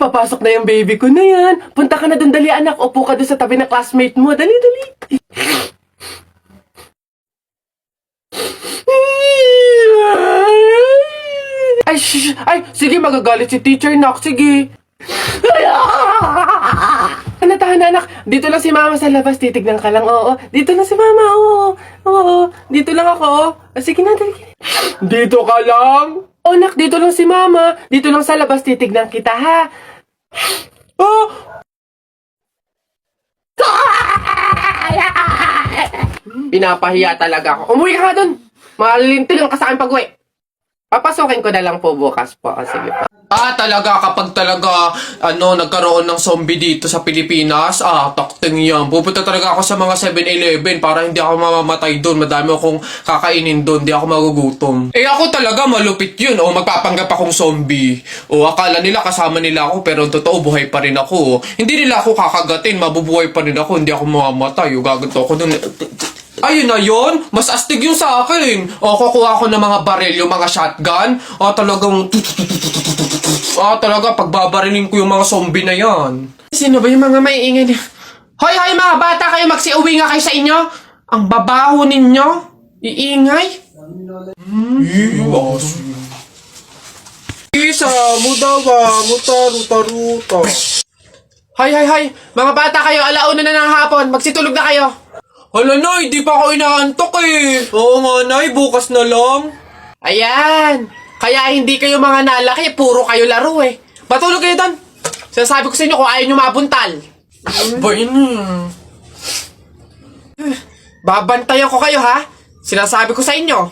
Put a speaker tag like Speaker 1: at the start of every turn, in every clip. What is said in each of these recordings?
Speaker 1: papasok na yung baby ko na yan. Punta ka na dun, dali anak. Upo ka dun sa tabi ng classmate mo. Dali, dali. Ay, shh! Ay, sige, magagalit si teacher, nak. Sige. Tahan na, anak. Dito lang si mama sa labas. Titignan ka lang, oo. Dito lang si mama, oo. Oo, dito lang ako. Sige na, dali. Dito ka lang? Oh, nak, dito lang si mama. Dito lang sa labas. Titignan kita, ha? Oh! Pinapahiya talaga ako. Umuwi ka nga dun. Malilintil lang ka sa akin pag-uwi. Papasukin ko na lang po bukas po. O, sige po. Talaga, kapag talaga, nagkaroon ng zombie dito sa Pilipinas, takting yan. Pupunta talaga ako sa mga 7-Eleven para hindi ako mamamatay doon. Madami akong kakainin doon, hindi ako magugutom. Ako talaga, malupit yun. Magpapanggap akong zombie. Akala nila kasama nila ako, pero totoo, buhay pa rin ako. Hindi nila ako kakagatin, mabubuhay pa rin ako, hindi ako mamamatay. Gaganto ako doon. Ayun na yun, mas astig yung sa akin. Kukuha ko ng mga baril, yung mga shotgun. Talaga, pagbabarilin ko yung mga zombie na yan. Sino ba yung mga maiingay niya? Hoy, mga bata kayo, magsiuwi nga kayo sa inyo. Ang babaho ninyo. Iingay. Isa, mudawa, mutaruta. Hay, mga bata kayo, alauna na ng hapon. Magsitulog na kayo. Hala, Nay, di pa ako inaantok eh. Oo nga, Nay, bukas na lang. Ayan. Kaya hindi kayo mga nalaki, puro kayo laro eh. Matulog kayo doon. Sinasabi ko sa inyo kung ayaw nyo mabuntal. Ba yun? Babantayan ko kayo, ha? Sinasabi ko sa inyo.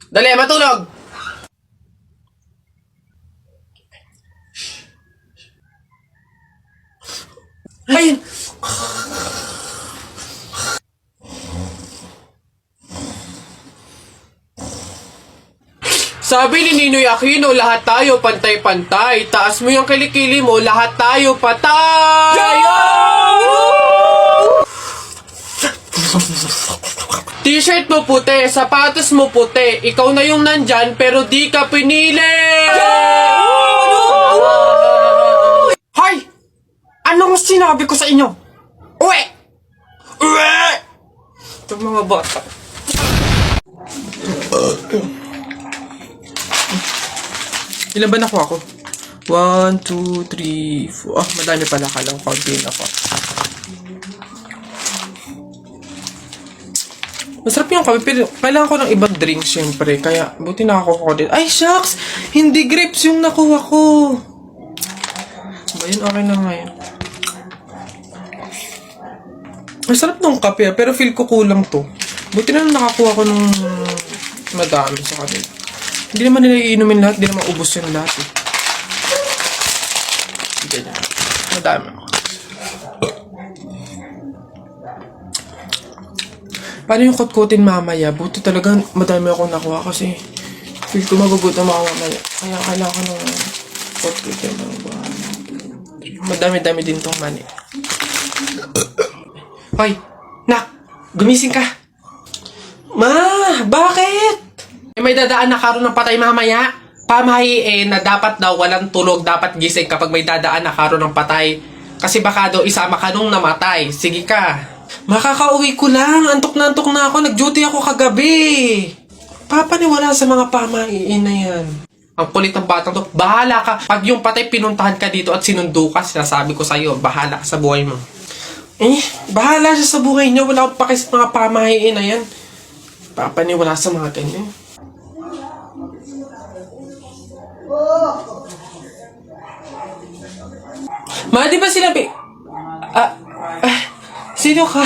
Speaker 1: Dali, matulog. Ayun. Sabi ni Ninoy Aquino, lahat tayo pantay-pantay. Taas mo yung kilikili mo, lahat tayo patay! T-shirt mo puti, sapatos mo puti. Ikaw na yung nandyan, pero di ka pinili! Hoy! Anong sinabi ko sa inyo? Uwe! Itong mga bata. Ilan ba nakuha ko? 1, 2, 3, 4. Madami pala. Kalang konti na ako. Masarap yung kape, pero kailangan ko ng ibang drink syempre. Kaya, buti nakakuha ko din. Ay, shucks! Hindi grapes yung nakuha ko. Ba yun? Okay na nga yun. Masarap nung kape, pero feel ko kulang to. Buti na nakakuha ko ng madami sa kanila. Hindi naman nila iinumin lahat, hindi naman ubos yung lahat eh. Ganyan. Madami ako. Paano yung kutkutin mamaya? Buti talaga madami akong nakuha kasi feel ko magugutom ako mamaya. Kaya kailangan ko ng kutkutin ng madami-dami din tong mani. Hoy! Nak! Gumising ka! Ma! Bakit? May dadaan na karon ng patay mamaya. Pamahiin na dapat daw walang tulog, dapat gising kapag may dadaan na karon ng patay. Kasi baka daw isama ka nung namatay. Sige ka. Makakauwi ko lang. Antok na ako. Nag-duty ako kagabi. Papaniwala sa mga pamahiin na yan. Ang kulit ng batang to. Bahala ka. Pag yung patay pinuntahan ka dito at sinundo ka, sinasabi ko sa'yo, bahala ka sa buhay mo. Bahala siya sa buhay niyo. Wala akong paki sa mga pamahiin na yan. Papaniwala sa mga ganyan. Ma, di ba sinabi? Sino ka?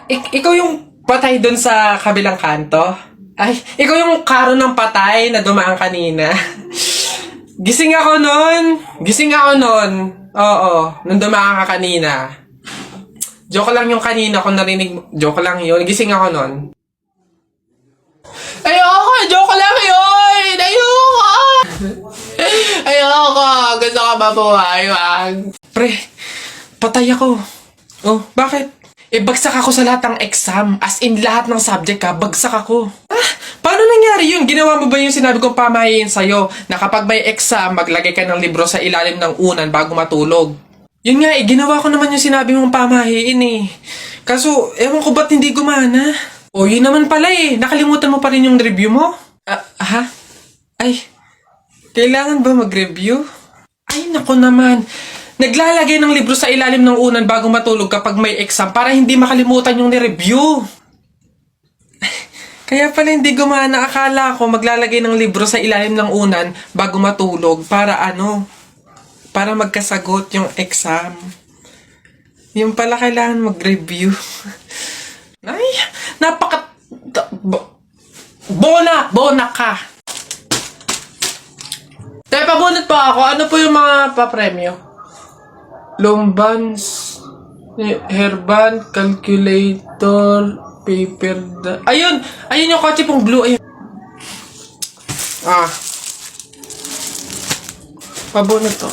Speaker 1: Ikaw yung patay dun sa kabilang kanto? Ay, ikaw yung karo ng patay na dumaan kanina. Gising ako nun. Oo, nung dumaan ka kanina. Joke lang yung kanina ko narinig. Joke lang yun. Gising ako nun. Ayoko! Joke lang yun! Ayoko! Gusto ka mabuhay, wag. Pre, patay ako. Oh, bakit? Bagsak ako sa lahat ng exam. As in, lahat ng subject bagsak ako. Paano nangyari yun? Ginawa mo ba yung sinabi kong pamahiin sa'yo na kapag may exam, maglagay ka ng libro sa ilalim ng unan bago matulog? Yun nga ginawa ko naman yung sinabi mong pamahiin Kaso, ewan ko ba't hindi gumana? Yun naman pala nakalimutan mo pa rin yung review mo? Ha? Ay, kailangan ba mag-review? Ay, naku naman. Naglalagay ng libro sa ilalim ng unan bago matulog kapag may exam para hindi makalimutan yung ni-review. Kaya pala hindi gumana. Akala ko maglalagay ng libro sa ilalim ng unan bago matulog para para magkasagot yung exam. Yung pala kailangan mag-review. Ay, Bona ka! Tayo, pabunot pa ako. Ano po yung mga papremyo? Lumbans, hairband, calculator, paper, ayun yung kotse pong blue, ayun. Pabunot to.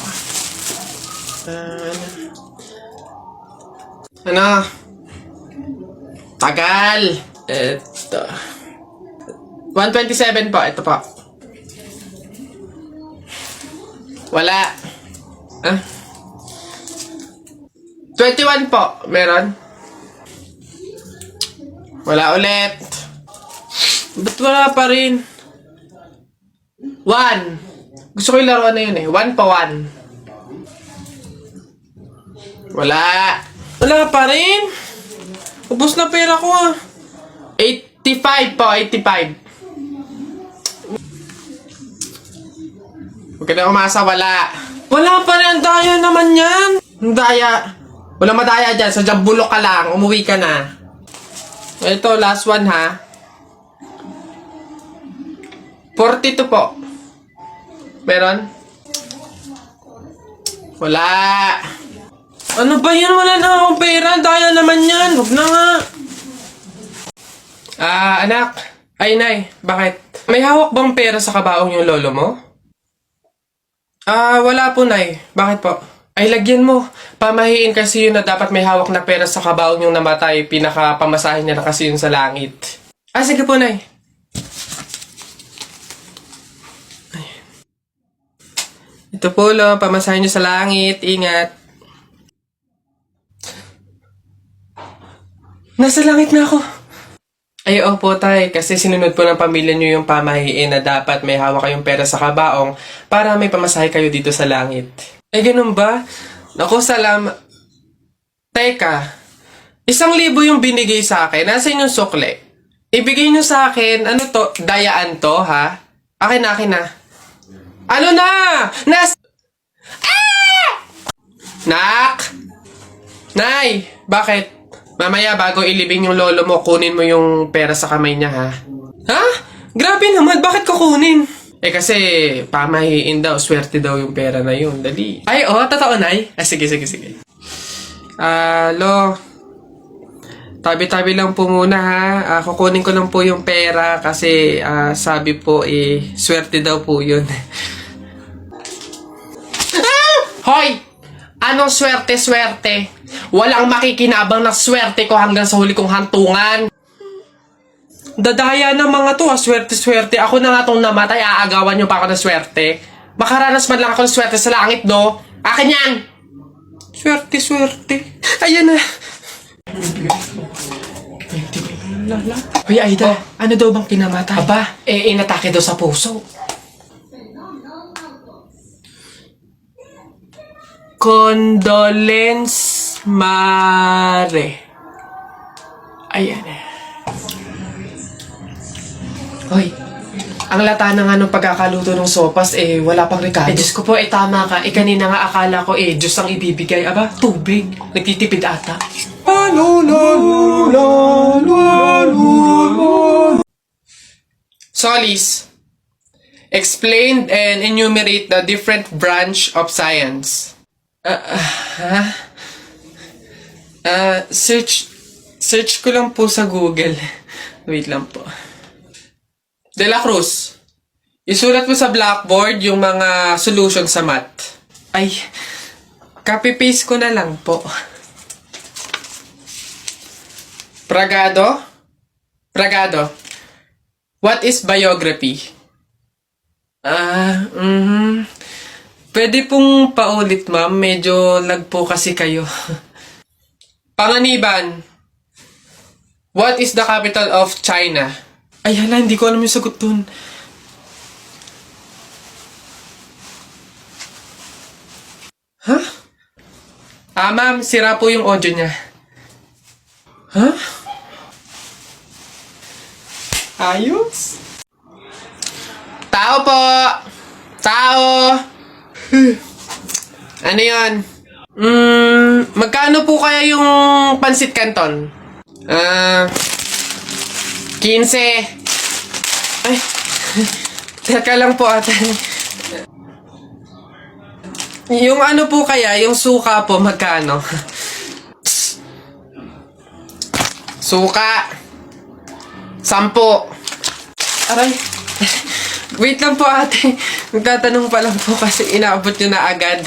Speaker 1: Tagal. Ito. 127 po, ito po. Wala. 21 po, meron? Wala ulit. Ba't wala pa rin? 1. Gusto ko yung laruan na yun 1 pa 1. Wala. Wala pa rin. Ubus na pera ko 85 po, 85. Huwag ka na umasa, wala. Wala pa rin, ang daya naman yan. Ang daya. Wala madaya dyan, sadyang bulok ka lang, umuwi ka na. Ito, last one ha. 42 po. Meron? Wala. Ano ba yan? Wala na akong pera. Daya naman yan. Huwag na nga. Anak. Ay, Nay. Bakit? May hawak bang pera sa kabaong yung lolo mo? Wala po, Nay. Bakit po? Ay, lagyan mo. Pamahiin kasi yun na dapat may hawak na pera sa kabaong yung namatay. Pinaka-pamasahin niya na kasi yun sa langit. Sige po, Nay. Ay. Ito po, lo. Pamasahin niyo sa langit. Ingat. Nasa langit na ako. Ay, opo, Tay. Kasi sinunod po ng pamilya niyo yung pamahiin na dapat may hawak kayong pera sa kabaong para may pamasahe kayo dito sa langit. Ay, ganun ba? Naku, salamat. Teka, 1,000 yung binigay sa akin. Nasaan yung sukle? Ibigay nyo sa akin, ano to? Dayaan to, ha? Akin na. Ano na? Nak! Nay! Bakit? Mamaya, bago ilibing yung lolo mo, kunin mo yung pera sa kamay niya, ha? Ha? Grabe naman, bakit kukunin? Kasi, pamahiin daw, swerte daw yung pera na yun. Dali. Ay, totoo, Nay? Sige. Lo, tabi-tabi lang po muna, ha? Kukunin ko lang po yung pera kasi, sabi po, swerte daw po yun. Hoy! Anong swerte-swerte? Walang makikinabang na swerte ko hanggang sa huli kong hantungan. Dadaya ng mga to, swerte-swerte. Ako na nga tong namatay, aagawan nyo pa ako ng swerte. Makaranas man lang ako ng swerte sa langit, no? Akin yan! Swerte-swerte. Ayan na. Hoy, Aida, ano daw bang kinamatay? Aba, inatake daw sa puso. Condolence Mare. Ayan eh. Hoy, ang lata na nga nung pagkakaluto ng sopas, wala pang rekado. Diyos ko po, tama ka. Kanina nga akala ko, Diyos ang ibibigay. Aba, tubig. Nagtitipid ata. Solis, explain and enumerate the different branch of science. Search ko lang po sa Google. Wait lang po. De La Cruz, isulat mo sa blackboard yung mga solution sa math. Ay, copy-paste ko na lang po. Bragado? Bragado. What is biography? Pwede pong paulit, ma'am. Medyo lag po kasi kayo. Panganiban. What is the capital of China? Ay, hala, hindi ko alam yung sagot dun. Huh? Ma'am, sira po yung audio niya. Huh? Ayos. Tao po! Tao! Ano yan? Magkano po kaya yung pansit canton? 15. Ay, teka lang po ate. Yung ano po kaya, yung suka po, magkano? Suka. 10. Aray. Wait lang po ate. Magtatanong pa lang po kasi inaabot nyo na agad.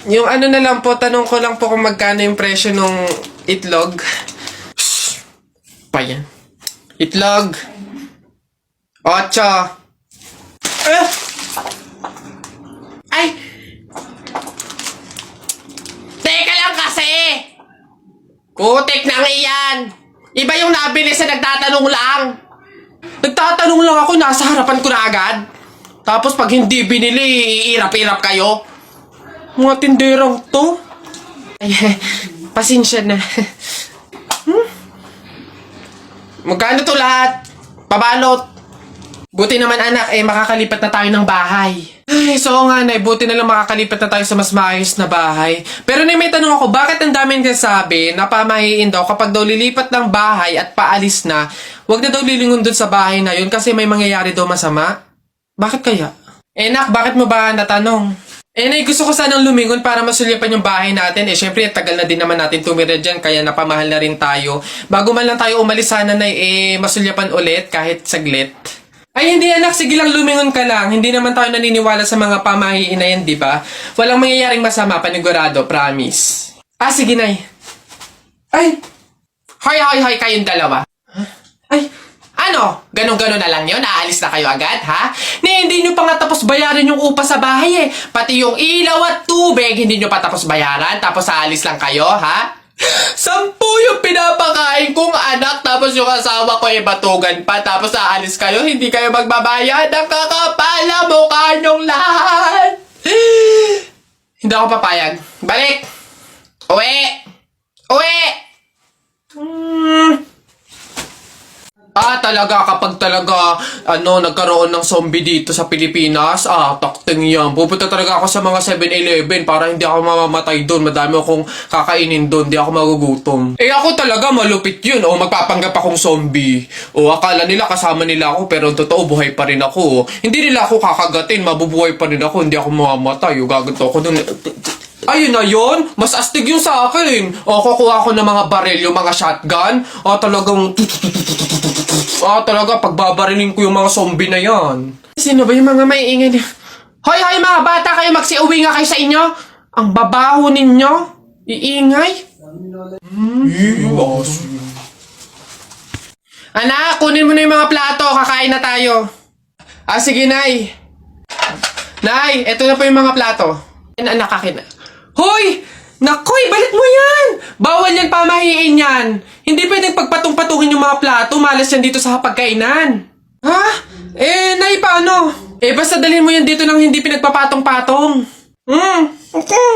Speaker 1: Yung ano na lang po, tanong ko lang po kung magkano yung presyo ng itlog. Shhh. Pa yan. Itlog. 8. Ay! Teka lang kasi! Kutik na nga iyan! Iba yung nabili sa nagtatanong lang! Nagtatanong lang ako, nasa harapan ko na agad. Tapos pag hindi binili, iirap-irap kayo. Mga tinderang to. Ay, pasensya na. Magkano to lahat? Pabalot. Buti naman anak, makakalipat na tayo ng bahay. Ay, so nga nay, buti na lang makakalipat na tayo sa mas maayos na bahay. Pero may tanong ako, bakit ang daming kasabi na pamahiin daw kapag daw lilipat ng bahay at paalis na, wag na daw lilingon dun sa bahay na yun kasi may mangyayari daw masama? Bakit kaya? Nak, bakit mo ba natanong? Nay, gusto ko sanang lumingon para masulyapan yung bahay natin. Syempre, tagal na din naman natin tumira dyan, kaya napamahal na rin tayo. Bago man lang tayo umalis sana na masulyapan ulit kahit saglit. Ay, hindi anak. Sige lang, lumingon ka lang. Hindi naman tayo naniniwala sa mga pamahiin na yan, di ba? Walang mangyayaring masama, panigurado, promise. Sige, nay. Ay! Hoy, kayong dalawa. Huh? Ay, ano? Ganon-ganon na lang yun? Aalis na kayo agad, ha? Hindi nyo pa nga tapos bayaran yung upa sa bahay, eh. Pati yung ilaw at tubig, hindi nyo pa tapos bayaran, tapos aalis lang kayo, ha? 10 yung pinapakain kong anak, tapos yung asawa ko batugan pa, tapos aalis kayo, hindi kayo magbabayad. Ang kakapal na mukha nyong lahat. Hindi ako papayag. Balik! Uwi! Talaga, kapag talaga, nagkaroon ng zombie dito sa Pilipinas, takting yan. Pupunta talaga ako sa mga 7-Eleven para hindi ako mamamatay doon. Madami akong kakainin doon, hindi ako magugutom. Ako talaga, malupit yun. Magpapanggap akong zombie. Akala nila kasama nila ako, pero totoo, buhay pa rin ako. Hindi nila ako kakagatin, mabubuhay pa rin ako, hindi ako mamamatay. Gaganto ako doon. Ayun na yun, mas astig yun sa akin. Kukuha ko ng mga baril, yung mga shotgun. Talaga, pagbabarilin ko yung mga zombie na yan. Sino ba yung mga maiingay niya? Hoy, mga bata, kayo magsiuwi nga kayo sa inyo. Ang babaho ninyo. Iingay. Anak, kunin mo na yung mga plato. Kakain na tayo. Sige, Nay. Nay, eto na po yung mga plato. Anak, akin na. Hoy! Nakoy, balik mo yan! Bawal yan, pamahiin yan! Hindi pwedeng pagpatong-patungin yung mga plato, malas yan dito sa hapagkainan. Ha? Nay, paano? Basta dalhin mo yan dito nang hindi pinagpapatong-patong. Okay.